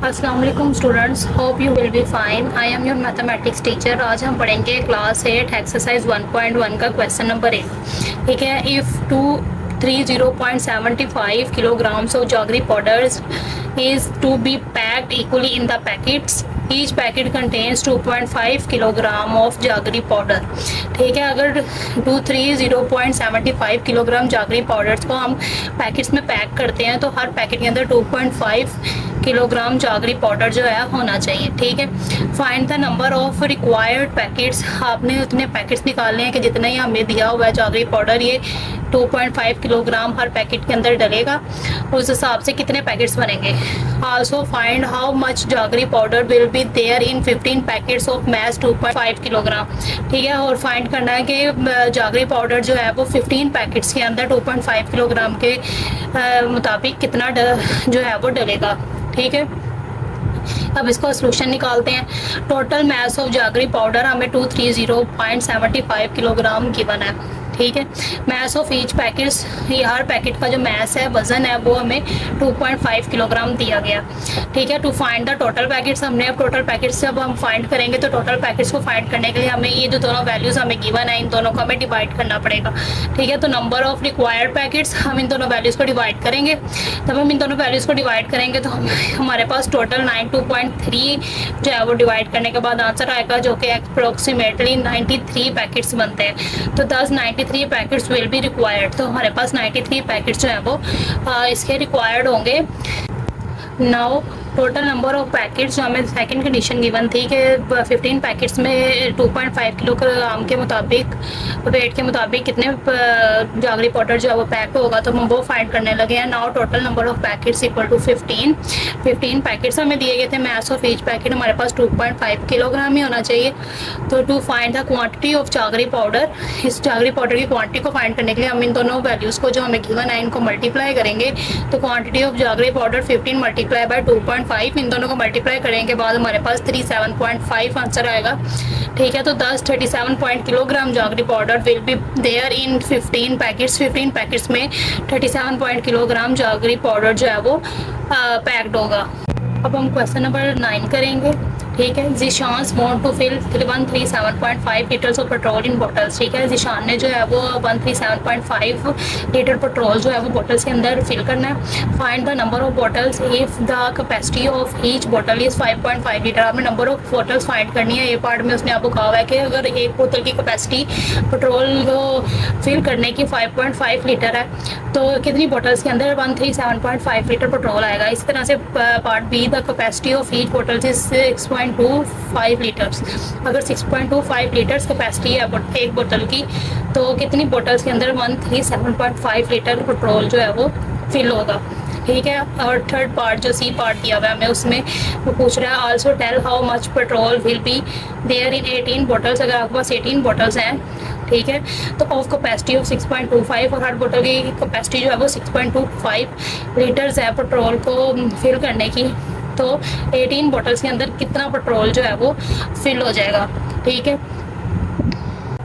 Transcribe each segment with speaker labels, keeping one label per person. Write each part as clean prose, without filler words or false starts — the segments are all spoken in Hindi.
Speaker 1: अस्सलाम वालेकुम students, hope you will be fine. I am your mathematics teacher. आज हम पढ़ेंगे क्लास 8 एक्सरसाइज 1.1 का क्वेश्चन नंबर 8। ठीक है। If 230.75 kilograms of jaggery powders is to be packed equally in the packets. Each packet contains 2.5 kilogram of jaggery powder. ठीक है। अगर 230.75 किलोग्राम जागरी पाउडर्स को हम पैकेट्स में पैक करते हैं तो हर पैकेट के अंदर 2.5 किलोग्राम जागरी पाउडर जो है होना चाहिए। ठीक है। Find the number of required packets. आपने उतने पैकेट्स निकालने हैं कि जितना ही हमें दिया हुआ है जागरी पाउडर, ये 2.5 किलोग्राम हर पैकेट के अंदर डलेगा। उस हिसाब से कितने पैकेट्स बनेंगे। Also find how much jaggery powder will be there in 15 packets of match 2.5 kilogram. ठीक है। और फाइंड करना है कि जागरी पाउडर जो है वो 15 पैकेट्स के अंदर 2.5 किलोग्राम के मुताबिक कितना जो है वो डलेगा। ठीक है। अब इसका सोल्यूशन निकालते हैं। Total mass of jaggery powder हमें 230.75 किलोग्राम गिवन है। ठीक है। मैस ऑफ ईच पैकेट्स, ये हर पैकेट का जो मैस है, वजन है, वो हमें 2.5 किलोग्राम दिया गया। ठीक है। To find the total packets, हमने अब टोटल पैकेट्स से अब हम फाइंड करेंगे तो टोटल पैकेट्स को फाइंड करने के लिए हमें ये जो दोनों वैल्यूज़ हमें गिवन है इन दोनों को हमें डिवाइड करना पड़ेगा। ठीक है। तो नंबर ऑफ रिक्वायर्ड पैकेट्स, हम इन दोनों वैल्यूज़ को डिवाइड करेंगे। तब हम इन दोनों वैल्यूज़ को डिवाइड करेंगे तो हमारे पास टोटल 92.3 जो है वो डिवाइड करने के बाद आंसर आएगा, जो कि अप्रोक्सीमेटली 93 पैकेट्स बनते हैं। तो 93 पैकेट्स विल बी रिक्वायर्ड। तो हमारे पास 93 पैकेट्स जो है वो इसके रिक्वायर्ड होंगे। Now total number of packets, जो हमें सेकंड कंडीशन गिवन थी कि 15 पैकेट्स में 2.5 किलोग्राम के मुताबिक वेट के मुताबिक कितने जागरी पाउडर जो है वो पैक होगा, तो हम वो फाइंड करने लगे हैं। Now total number of packets equal to 15 packets हमें दिए गए थे। मैस ऑफ ईच पैकेट हमारे पास 2.5 किलोग्राम ही होना चाहिए। तो to find the quantity of jaggery powder, इस जागरी पाउडर की क्वांटिटी को फाइंड करने के लिए हम इन दोनों वैल्यूज़ को जो हमें गिवन है इनको मल्टीप्लाई करेंगे। तो quantity of jaggery powder 15 multiply by 2.5, इन दोनों को मल्टीप्लाई करने के बाद हमारे पास 37.5 आंसर आएगा। ठीक है। तो 37 kilogram jaggery powder will be there in 15 packets. 15 packets में 37 किलोग्राम जागरी पाउडर जो है वो पैक्ड होगा। अब हम क्वेश्चन नंबर 9 करेंगे। ठीक है। Zeeshan want to fill 137.5 litres of petrol in bottles. ठीक है। जिशान ने जो है वो 137.5 लीटर पेट्रोल जो है वो बॉटल्स के अंदर फिल करना है। Find the number of bottles if the capacity of each bottle is 5.5 litre. आपने नंबर ऑफ बॉटल्स फाइंड करनी है। ये पार्ट में उसने आपको कहा हुआ है कि अगर एक बोतल की कैपेसिटी पेट्रोल को फिल करने की 5.5 लीटर है तो कितनी बॉटल्स के अंदर 137.5 लीटर पेट्रोल आएगा। इस तरह से part B, the capacity of each bottle is 6.25 litres. अगर 6.25 लीटर्स कैपेसिटी है एक बोतल की, तो कितनी बोतल्स के अंदर 137.5 लीटर पेट्रोल जो है वो फिल होगा। ठीक है। और थर्ड पार्ट जो सी पार्ट दिया हुआ है हमें, उसमें वो पूछ रहा है also tell how much petrol will be there in 18 bottles. अगर आपके पास 18 बॉटल्स हैं, ठीक है, तो ऑफ कैपेसिटी ऑफ 6.25 और हर बोतल की कैपेसिटी जो है वो 6.25 लीटर्स है पेट्रोल को फिल करने की, तो 18 बॉटल्स के अंदर कितना पेट्रोल जो है वो फिल हो जाएगा। ठीक है।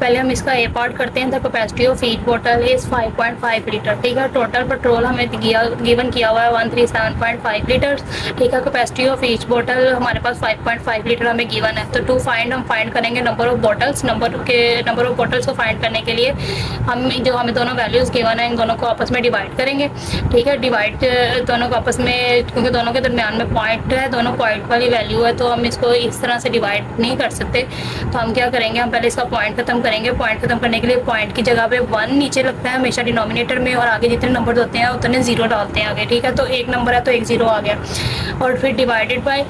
Speaker 1: पहले हम इसका ए पार्ट करते हैं। The capacity of each bottle is 5.5 litre. ठीक है। टोटल पेट्रोल हमें गिवन किया हुआ है 137.5 लीटर्स। ठीक है। कैपेसिटी ऑफ ईच बॉटल हमारे पास 5.5 लीटर हमें गिवन है। तो टू फाइंड, हम फाइंड करेंगे number of bottles. Number of bottles को फाइंड करने के लिए हम जो हमें दोनों वैल्यूज़ गिवन है इन दोनों को आपस में डिवाइड करेंगे। ठीक है। डिवाइड दोनों को आपस में, क्योंकि दोनों के दरमियान में पॉइंट है, दोनों पॉइंट वाली वैल्यू है, तो हम इसको इस तरह से डिवाइड नहीं कर सकते। तो हम क्या करेंगे, हम पहले इसका पॉइंट खत्म करेंगे। पॉइंट खत्म करने के लिए पॉइंट की जगह पे 1 नीचे लगता है हमेशा डिनोमिनेटर में, और आगे जितने नंबर होते हैं उतने 0 डालते हैं आगे। ठीक है। तो एक नंबर है तो एक 0 आ गया, और फिर डिवाइडेड बाय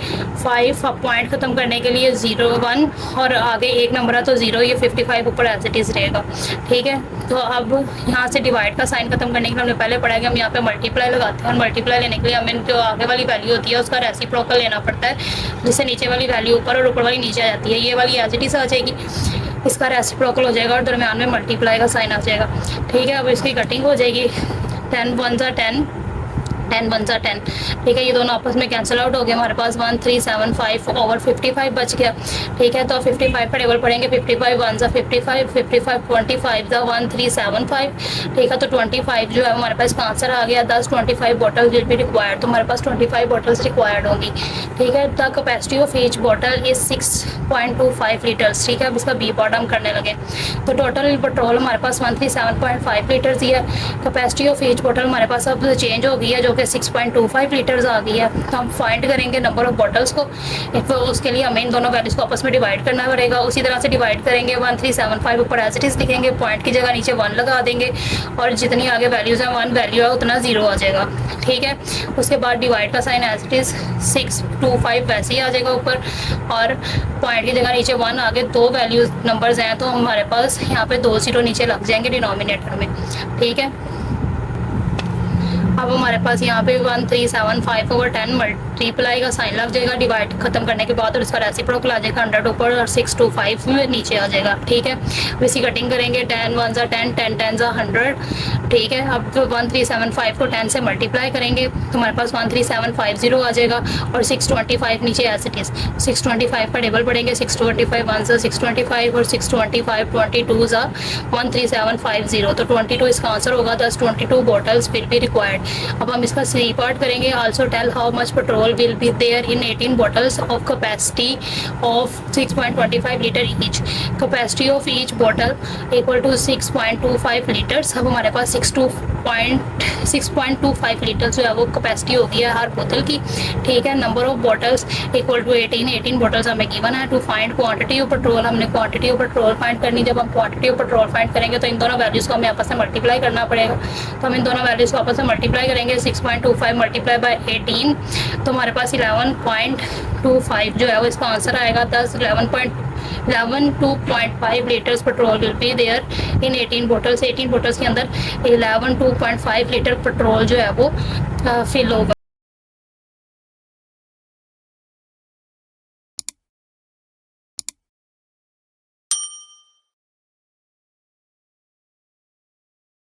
Speaker 1: 5। अब पॉइंट खत्म करने के लिए 0 1 और आगे एक नंबर है तो 0, ये 55 ऊपर एज इट इज़ रहेगा। ठीक है। तो अब यहाँ से डिवाइड का साइन खत्म करने के लिए हमने पहले पढ़ा कि हम यहाँ पे मल्टीप्लाई लगाते हैं, और मल्टीप्लाई लेने के लिए हमें जो आगे वाली वैल्यू होती है उसका रेसिप्रोकल लेना पड़ता है, जिससे नीचे वाली वैल्यू ऊपर और ऊपर वाली नीचे आ जाती है। ये वाली एज इट इज़ आ जाएगी, इसका रेसिप्रोकल हो जाएगा और दरम्यान में मल्टीप्लाई का साइन आ जाएगा। ठीक है। अब इसकी कटिंग हो जाएगी। 10 1 ज़ा 10, 10 वन सा 10, ठीक है। ये दोनों आपस में कैंसिल आउट हो गए, हमारे पास 1375 ओवर 55 बच गया, ठीक है। तो 55 पर टेबल पढ़ेंगे, 55 वन सा 55, 55 25 सा 1375, ठीक है। तो 25 जो है हमारे पास इसका आंसर आ गया। 25 बॉटल विल बी रिक्वायर्ड, तो हमारे पास 25 बॉटल्स रिक्वायर्ड होंगी, ठीक है। The capacity of each bottle is 6.25 litres, ठीक है। अब इसका बी पार्ट हम करने लगे। तो टोटल पेट्रोल हमारे पास 137.5 लीटर्स ही है। कैपेसिटी ऑफ ईच बॉटल हमारे पास अब चेंज हो गई है, जो कि 6.25 लीटर्स आ गई है। तो हम फाइंड करेंगे नंबर ऑफ बॉटल्स को, उसके लिए हमें इन दोनों वैल्यूज को आपस में डिवाइड करना पड़ेगा। उसी तरह से डिवाइड करेंगे, 1375 ऊपर एज इट इज लिखेंगे, पॉइंट की जगह नीचे 1 लगा देंगे, और जितनी आगे वैल्यूज है 1 वैल्यू है उतना 0 आ जाएगा, ठीक है। उसके बाद डिवाइड का साइन एज इट इज 625 वैसे ही आ जाएगा ऊपर, और पॉइंट की जगह नीचे 1 आगे 2 वैल्यूज नंबर्स हैं, तो हमारे पास यहाँ पे 2 0 नीचे लग जाएंगे डिनोमिनेटर में, ठीक है। अब हमारे पास यहाँ पे 1375 ओवर 10 मल्टीप्लाई का साइन लग जाएगा डिवाइड खत्म करने के बाद, और इसका रेसिप्रोकल आ जाएगा 100 ऊपर और 625 में नीचे आ जाएगा, ठीक है। इसी कटिंग करेंगे, 10 वन सा 10, 10 10 सा 100, ठीक है। अब 1375 को 10 से मल्टीप्लाई करेंगे तो हमारे पास 13750 आ जाएगा, और 625 नीचे एज इट इज 625 पर टेबल पढ़ेंगे, 625 वन सा 625 और 625 22 सा 13750, तो 22 इसका आंसर होगा। 22 बॉटल्स विल बी रिक्वायर्ड। अब हम इसका सी पार्ट करेंगे। Also tell how much petrol will be there in 18 bottles of capacity of 6.25 litre each. Capacity of each bottle equal to 6.25 litres. अब हमारे पास 6.25 लीटर जो है वो कैपेसिटी होगी है हर बोतल की, ठीक है। Number of bottles equal to 18 bottles हमें गिवन है। To find quantity of petrol, हमने क्वांटिटी ऑफ पेट्रोल फाइंड करनी। जब हम क्वांटिटी ऑफ पेट्रोल फाइंड करेंगे तो इन दोनों वैल्यूज को हमें आपस में मल्टीप्लाई करना पड़ेगा, तो हम इन दोनों वैल्यूज को आपस में मल्टीप्लाई करेंगे। 6.25 मल्टीप्लाई बाय 18, तो हमारे पास 11.25 जो है वो इसका आंसर आएगा। 11.2.5 litres petrol will be there in 18 bottles. 18 bottles के अंदर 11.2.5 लीटर पेट्रोल जो है वो फिल होगा।